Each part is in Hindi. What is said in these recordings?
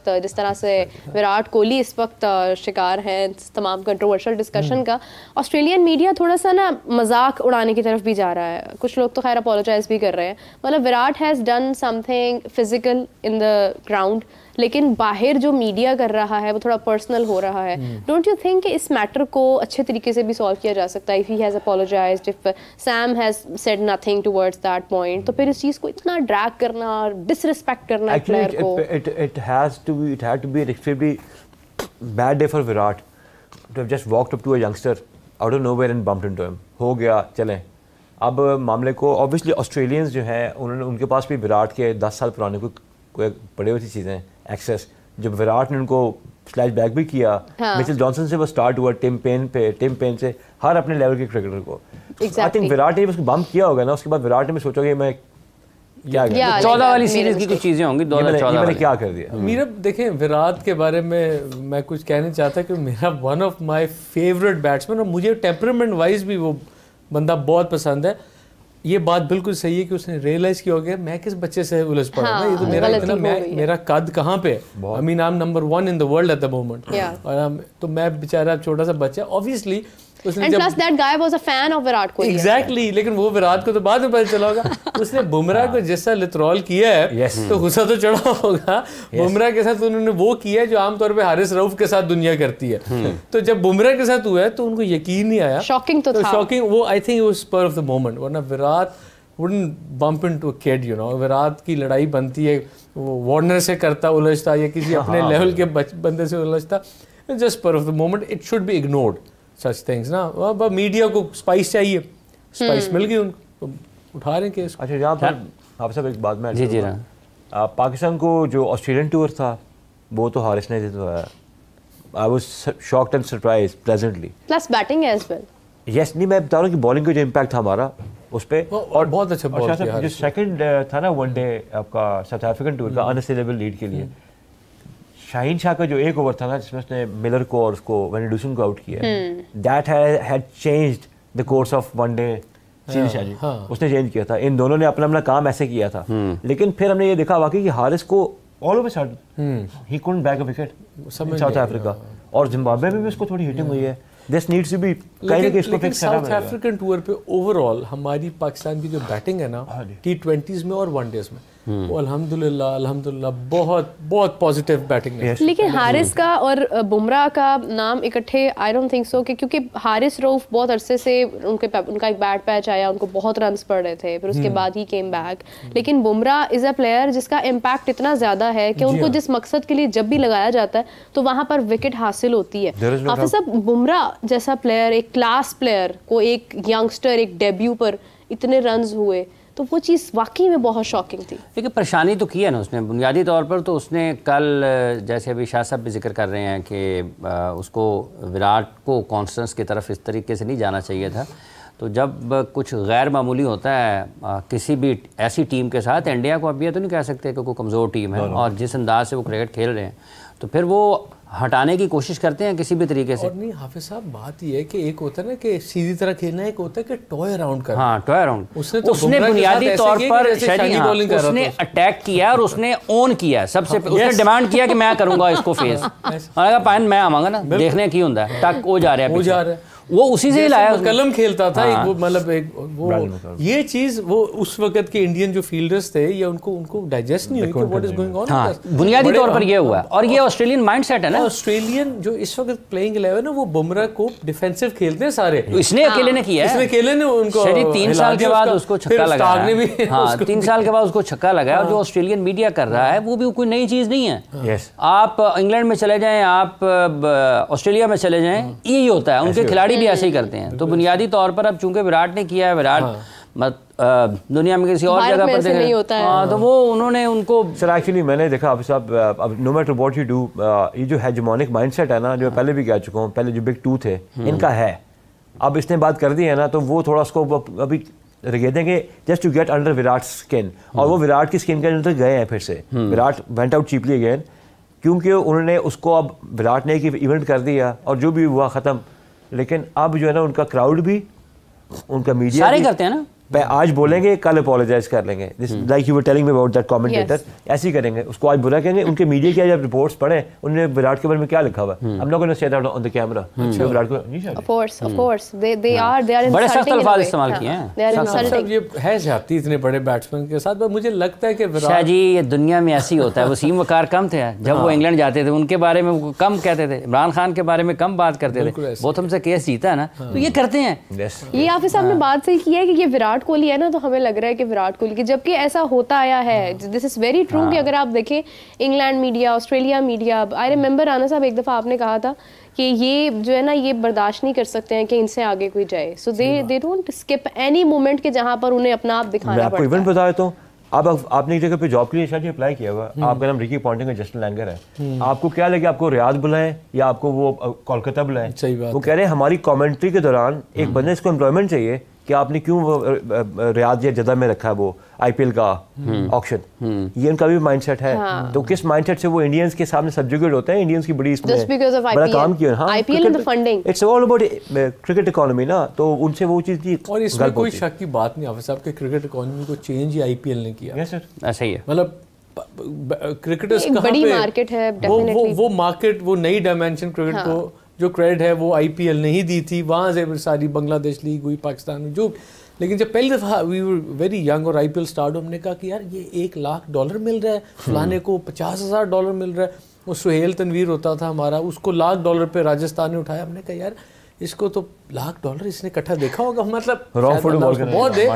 वक्त जिस तरह से विराट कोहली इस वक्त शिकार हैं तमाम कंट्रोवर्शियल डिस्कशन का, ऑस्ट्रेलियन मीडिया थोड़ा सा ना मजाक उड़ाने की तरफ भी जा रहा है। कुछ लोग तो खैर अपोलोजाइज भी कर रहे हैं, मतलब Virat has done something physical in the ground, लेकिन बाहर जो मीडिया कर रहा है वो थोड़ा पर्सनल हो रहा है। डोंट यू थिंक कि इस मैटर को अच्छे तरीके से भी सॉल्व किया जा सकता है? If he has apologised, if Sam has said nothing towards that point, तो फिर इस चीज़ को इतना ड्रैग करना और डिसरिस्पेक्ट करना प्लेयर को, it had to be an extremely bad day for Virat to have just walked up to a youngster out of nowhere and bumped into him. हो गया, चलें। अब मामले को ऑब्वियसली ऑस्ट्रेलियंस जो हैं उन्होंने, उनके पास भी विराट के 10 साल पुराने कोई बड़े हुई चीज़ें एक्सेस, जब विराट ने उनको स्लैश बैक भी किया, मिचेल जॉनसन से वो स्टार्ट हुआ, टिम पेन से, हर अपने लेवल के क्रिकेटर को। आई थिंक विराट ने उसको बम्प किया होगा ना, उसके बाद विराट ने भी सोचा कि मैं क्या 14 वाली सीरीज की कुछ चीज़ें होंगी, 2014 मैंने क्या कर दिया। मेरा देखें, विराट के बारे में मैं कुछ कहना चाहता कि मेरा one of my favourite batsman, और मुझे टेम्परामेंट वाइज भी वो बंदा बहुत पसंद है। ये बात बिल्कुल सही है कि उसने रियलाइज किया हो गया मैं किस बच्चे से उलझ पड़ा ना, ये तो मेरा इतना मेरा कद कहाँ पे, I mean I am number 1 in the world at the moment, और तो मैं बेचारा छोटा सा बच्चा, ऑब्वियसली उसने, and plus that guy was a fan of Virat Kohli. Exactly, लेकिन वो विराट को तो बाद में पता चला होगा। उसने बुमराह को जैसा लिथरॉल किया है तो गुस्सा तो चढ़ा होगा। बुमराह के साथ उन्होंने वो किया है जो आमतौर पे हारिस रऊफ के साथ दुनिया करती है। तो जब बुमराह के साथ हुआ है तो उनको यकीन नहीं आया। शॉकिंग तो था। शॉकिंग, वो I think was spur of the moment, वरना Virat wouldn't bump into a kid, you know। Virat की लड़ाई बनती है, वो वार्नर से करता उलझता या किसी अपने लेवल के बंदे से उलझता, just spur of the moment, it should be ignored such things ना। अब मीडिया को स्पाइस चाहिए, स्पाइस मिल गई उनको, तो उठा रहे हैं केस। अच्छा, यहाँ पर आप सब एक बात में जी पाकिस्तान को जो ऑस्ट्रेलियन टूर था वो तो हारिस ने जितवाया। I was shocked and surprised pleasantly, plus batting as well. Yes, नहीं मैं बता रहा हूँ कि बॉलिंग का जो इम्पैक्ट था हमारा उस पर, और बहुत अच्छा बॉल किया। जो सेकंड था ना वनडे आपका साउथ अफ्रीकन टूर का अनअसेलेबल लीड के लिए, शाहीन शाह का जो एक ओवर था ना जिसमें उसने मिलर को और उसको वेनेडूसन को आउट किया, that had changed the course of one day series. उसने चेंज किया था। इन दोनों ने अपना अपना काम ऐसे किया था, लेकिन फिर हमने ये देखा वाकई कि हारिस को all of a sudden he couldn't bag a wicket south Africa, और जिम्बाब्वे में भी उसको थोड़ी हिटिंग हुई है। This needs to be लेकिन साउथ अफ्रीकन टूर पे ओवरऑल हमारी पाकिस्तान की जो बैटिंग है ना T20s में और वनडेज में, वो अल्हम्दुलिल्लाह बहुत बहुत पॉजिटिव बैटिंग है। लेकिन हारिस का और बुमराह का नाम इकट्ठे आई डोंट थिंक सो, क्योंकि हारिस रऊफ बहुत अरसे से उनका एक बैड पैच आया, उनको बहुत रन्स पड़ रहे थे, फिर उसके बाद ही केम बैक। लेकिन बुमराह इज़ अ प्लेयर जिसका इम्पैक्ट इतना ज़्यादा है कि उनको जिस मकसद के लिए जब भी लगाया जाता है तो वहाँ पर विकेट हासिल होती है। हाफिज साहब, बुमराह जैसा प्लेयर, एक क्लास प्लेयर को एक यंगस्टर एक डेब्यू पर इतने रन्स हुए, तो वो चीज़ वाकई में बहुत शॉकिंग थी। देखिए, परेशानी तो की है ना उसने बुनियादी तौर पर। तो उसने कल, जैसे अभी शाह साहब भी जिक्र कर रहे हैं कि उसको विराट को कॉन्स्टेंस की तरफ इस तरीके से नहीं जाना चाहिए था। तो जब कुछ गैर मामूली होता है किसी भी ऐसी टीम के साथ, इंडिया को अब ये तो नहीं कह सकते कि कोई कमज़ोर टीम है, और जिस अंदाज से वो क्रिकेट खेल रहे हैं तो फिर वो हटाने की कोशिश करते हैं किसी भी तरीके से। और नहीं हाफिज साहब, बात ये है कि एक होता है ना कि सीधी तरह खेलना, एक होता है कि टॉय अराउंड करना। हाँ, टॉय अराउंड। उसने बुनियादी तौर पर उसने अटैक किया और उसने ओन किया सबसे। उसने डिमांड किया कि मैं करूंगा इसको फेस, और पाइन मैं आवांगा ना, देखने की होता है टक हो जा रहा है, वो उसी से ही लाया। कलम खेलता था एक, वो मतलब एक वो ये चीज वो उस वक्त के इंडियन जो फील्डर्स थे या उनको डाइजेस्ट नहीं हुई कि व्हाट इज गोइंग ऑन। हाँ, बुनियादी तौर पर ये हुआ। और ये ऑस्ट्रेलियन माइंडसेट है ना, ऑस्ट्रेलियन जो इस वक्त प्लेइंग 11 है वो बुमराह को डिफेंसिव खेलते हैं सारे। इसने अकेले ने किया है, इसने अकेले ने उनको 3 साल के बाद उसको छक्का लगाया। हाँ, 3 साल के बाद उसको छक्का लगाया। और जो ऑस्ट्रेलियन मीडिया कर रहा है वो भी कोई नई चीज नहीं है। आप इंग्लैंड में चले जाएं, आप ऑस्ट्रेलिया में चले जाएं, यही होता है, उनके खिलाड़ी भी ऐसे ही करते हैं। तो बुनियादी तौर पर अब चूंकि विराट ने किया है, विराट दुनिया में किसी और जगह पर नहीं होता है, तो वो उन्होंने उनको। सर एक्चुअली मैंने देखा आप साहब, अब no matter what you do, ये जो हेजेमोनिक माइंडसेट है ना, जो पहले भी कह चुका हूँ, पहले जो बिग टू थे इनका है, अब इसने बात कर दी है ना, तो वो थोड़ा उसको अभी रगे देंगे just to get under Virat skin. और वो विराट की स्किन के अंदर गए हैं फिर से। Virat went out cheaply again, क्योंकि उन्होंने उसको, अब विराट ने एक इवेंट कर दिया और जो भी हुआ ख़त्म। लेकिन अब जो है ना, उनका क्राउड भी, उनका मीडिया सारे करते हैं ना, आज बोलेंगे कल अपोलोजाइज कर लेंगे, like you were telling me about that commentator, ऐसे ही करेंगे, उसको आज बुरा कहेंगे। उनके मीडिया की जब रिपोर्ट्स पढ़े उन्होंने विराट के बारे में क्या लिखा हुआ है, I'm not going to say that on the camera, Virat को नहीं, of course they are बड़े सख्त अल्फाज इस्तेमाल किए हैं, they are insulting। ये है जाती इतने बड़े बैट्समैन के साथ, मुझे लगता है कि शाह जी ये दुनिया में ऐसी होता है। वसीम वकार कम थे जब वो इंग्लैंड जाते थे, उनके बारे में वो कम कहते थे, इमरान खान के बारे में कम बात करते थे, वो तुमसे केस जीता है ना, तो ये करते हैं। ये हाफिज साहब ने बात सही की है कि ये विराट कोहली है ना, तो हमें लग रहा है कि विराट कोहली की, जबकि ऐसा होता आया है, दिस इज वेरी ट्रू कि अगर आप देखें England media, Australia media, I remember Rana साहब एक दफ़ा आपने कहा था कि ये जो है ना ये बर्दाश्त नहीं कर सकते हैं कि इनसे आगे कोई जाए, so they don't skip any moment के जहाँ पर उन्हें अपना आप दिखाना पड़ता है। इवन बता देता हूँ, अब आपने एक जगह पे जॉब के लिए शायद अप्लाई किया हुआ, आपका नाम रिकी पॉन्टिंग है, जस्टिन लैंगर है, आपको क्या लगे आपको रियाद बुलाएं या आपको वो कोलकाता बुलाएं? वो कह रहे हैं हमारी कमेंट्री के दौरान एक बंदे इसको एम्प्लॉयमेंट चाहिए कि आपने क्यों रियाद या जद्दा में रखा है वो आईपीएल का ऑक्शन, ये उनका भी माइंडसेट है। तो किस माइंडसेट से वो इंडियंस के सामने सब्जुगेट होते हैं, इंडियंस की बड़ी इसमें बड़ा काम किया। हाँ, it's all about cricket economy ना, तो उनसे वो चीज़ की, और इसमें कोई शक की बात नहीं हाफिज साहब के क्रिकेट इकोनॉमी को चेंज ही आईपीएल ने किया। यस सर, ऐसा ही है। मतलब क्रिकेटर्स कहाँ बड़ी पे मार्केट है, डेफिनेटली वो मार्केट, वो नई डायमेंशन क्रिकेट को जो क्रेडिट है वो आईपीएल नहीं दी थी, वहाँ से सारी बांग्लादेश लीग हुई, पाकिस्तान में जो, लेकिन जब पहली दफ़ा वी वर वेरी यंग और आईपीएल स्टार्ट, हमने कहा कि यार ये $1 लाख मिल रहा है, फलाने को $50,000 मिल रहा है। वो सुहेल तनवीर होता था हमारा, उसको $1 पे राजस्थान ने उठाया। हमने कहा यार इसको तो $1 इसने इकट्ठा देखा होगा, मतलब बहुत है,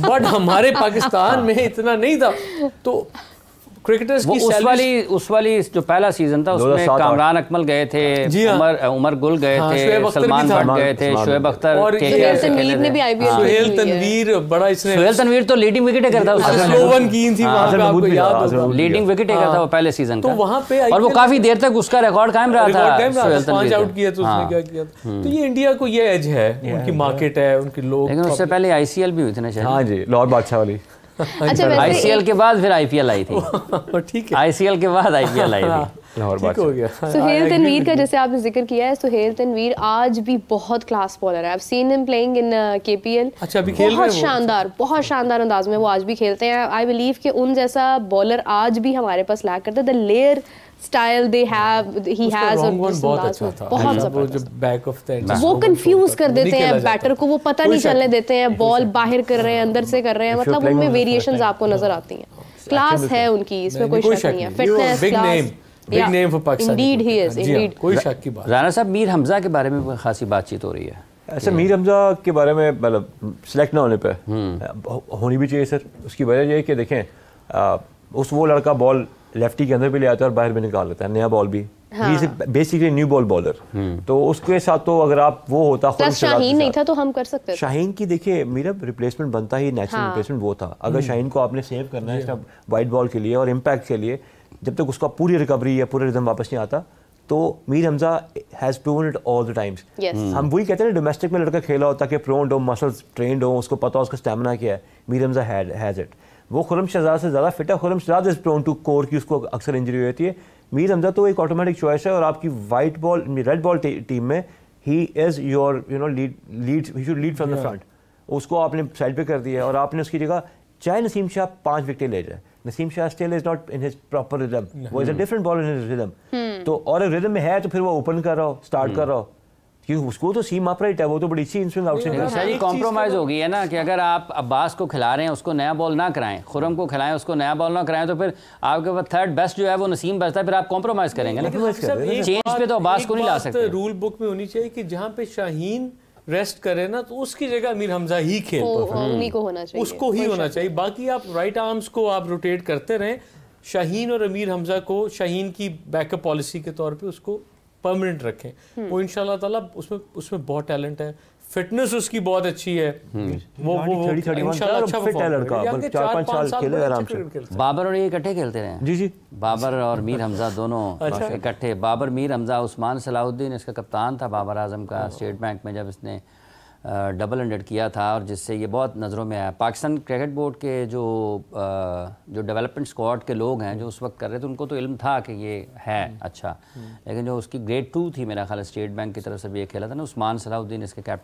बट हमारे पाकिस्तान में इतना नहीं था। तो क्रिकेटर्स की उस वाली जो पहला सीजन था उसमें कामरान अकमल गए थे, उमर गुल गए थे, सलमान भट्ट गए थे, शोएब अख्तर, और सुहेल तनवीर ने भी आईपीएल, सुहेल तनवीर बड़ा, इसने सुहेल तनवीर तो लीडिंग विकेट करता था, स्लोवन कीन थी वहां पे, आपको याद होगा, लीडिंग विकेट था वो पहले सीजन का, तो वहां पे और वो काफी देर तक उसका रिकॉर्ड कायम रहा था, 5 आउट किया तो उसने क्या किया। तो ये इंडिया को ये एज है, उनकी मार्केट है, उनके लोग। लेकिन उससे पहले आईसीएल भी हुई थी ना शायद। हाँ जी, लाहौर बादशाह वाली। अच्छा, आईसीएल के बाद फिर आईपीएल आई थी, ठीक है, आईसीएल के बाद आईपीएल आई थी, ठीक हो गया। सुहेल तनवीर का जैसे आपने जिक्र किया है, सुहेल तनवीर आज भी बहुत क्लास बॉलर है। I've seen him playing in KPL। अच्छा, अभी खेल रहे हैं बहुत शानदार अंदाज में वो आज भी खेलते हैं। आई बिलीव कि उन जैसा बॉलर आज भी हमारे पास लैक करते हैं। The layer style they have, he has, और बहुत जबरदस्त, वो कंफ्यूज कर देते हैं बैटर को, वो पता नहीं चलने देते हैं, बॉल बाहर कर रहे हैं, अंदर से कर रहे हैं, मतलब उनमें वेरिएशंस आपको नजर आती हैं। क्लास है उनकी, इसमें कोई शक नहीं है। Fitness, class, big name for Pakistan, Indeed he is, Indeed, कोई शक की बात। राना साहब, मीर हमजा के बारे में खासी बातचीत हो रही है। ऐसा मीर हमजा के बारे में मतलब सिलेक्ट ना होने पे होनी भी चाहिए सर। उसकी वजह यह है कि देखें, उस वो लड़का बॉल लेफ्टी के अंदर भी ले आता है और बाहर भी निकाल लेता है, नया बॉल भी, बेसिकली न्यू बॉल बॉलर। तो उसके साथ तो अगर आप वो होता, शाहीन नहीं था तो हम कर सकते थे। शाहीन की देखिए मेरा रिप्लेसमेंट बनता ही, नेचुरल रिप्लेसमेंट वो था। अगर शाहीन को आपने सेव करना है वाइट बॉल के लिए और इम्पैक्ट के लिए, जब तक उसका पूरी रिकवरी या पूरा रिदम वापस नहीं आता, तो Mir Hamza has proven it all the times. हम वही कहते हैं ना, डोमेस्टिक में लड़का खेला होता कि प्रोन्ड हो, मसल्स ट्रेंड हो, उसको पता हो उसका स्टैमिना क्या है। Mir Hamza has it. वो खुरम शहजाद से ज़्यादा फिट है। Khurram Shahzad is prone to कोर की, उसको अक्सर इंजरी होती है। मीर हमजा तो एक ऑटोमेटिक चॉइस है। और आपकी white ball, red ball team में he is your lead, he should lead from the front. उसको आपने साइड पे कर दिया है और आपने उसकी जगह चाहे नसीम शाह 5 विकेट ले जाए, Naseem Shah still is not in his proper rhythm, वो is a different bowler in his rhythm. तो और अगर रिदम में है तो फिर वो ओपन कर रहा हो, स्टार्ट कर रहा हो, क्योंकि उसको तो सीम अपराइट है, वो तो बड़ी अच्छी इनस्विंग आउटस्विंग है। सही कॉम्प्रोमाइज़ हो गई है ना कि अगर आप अब्बास को खिला रहे हैं, उसको नया बॉल ना कराएं, खुरम को खिलाएं, उसको नया बॉल ना कराएं, तो फिर आपके पास थर्ड बेस्ट जो है वो नसीम बचता है, फिर आप कॉम्प्रोमाइज़ करेंगे ना। चेंज पे तो अब्बास को नहीं ला सकते। रूल बुक में होनी चाहिए कि जहाँ पे शाहीन रेस्ट करे ना, तो उसकी जगह अमीर हमजा ही खेल, उन्हीं को होना चाहिए, उसको ही होना चाहिए। बाकी आप राइट आर्म्स को आप रोटेट करते रहें। शाहीन और अमीर हमजा को शाहीन की बैकअप पॉलिसी के तौर पे उसको परमानेंट रखें। वो इंशाल्लाह ताला उसमें बहुत टैलेंट है, फिटनेस उसकी बहुत अच्छी है। वो इंशाल्लाह अच्छा फिट है लड़का, 4-5 साल खेले आराम से। बाबर और ये इकट्ठे खेलते रहे? जी जी, बाबर और मीर हमजा दोनों इकट्ठे। बाबर, मीर हमजा, उस्मान सलाहुद्दीन इसका कप्तान था बाबर आजम का स्टेट बैंक में, जब इसने डबल 100 किया था, और जिससे ये बहुत नज़रों में आया। पाकिस्तान क्रिकेट बोर्ड के जो डेवलपमेंट स्क्वाड के लोग हैं जो उस वक्त कर रहे थे, उनको तो इल्म था कि ये है अच्छा, लेकिन जो उसकी ग्रेड 2 थी मेरा ख्याल स्टेट बैंक की तरफ से भी ये खेला था ना, उस्मान सलाहुद्दीन इसके कैप्टन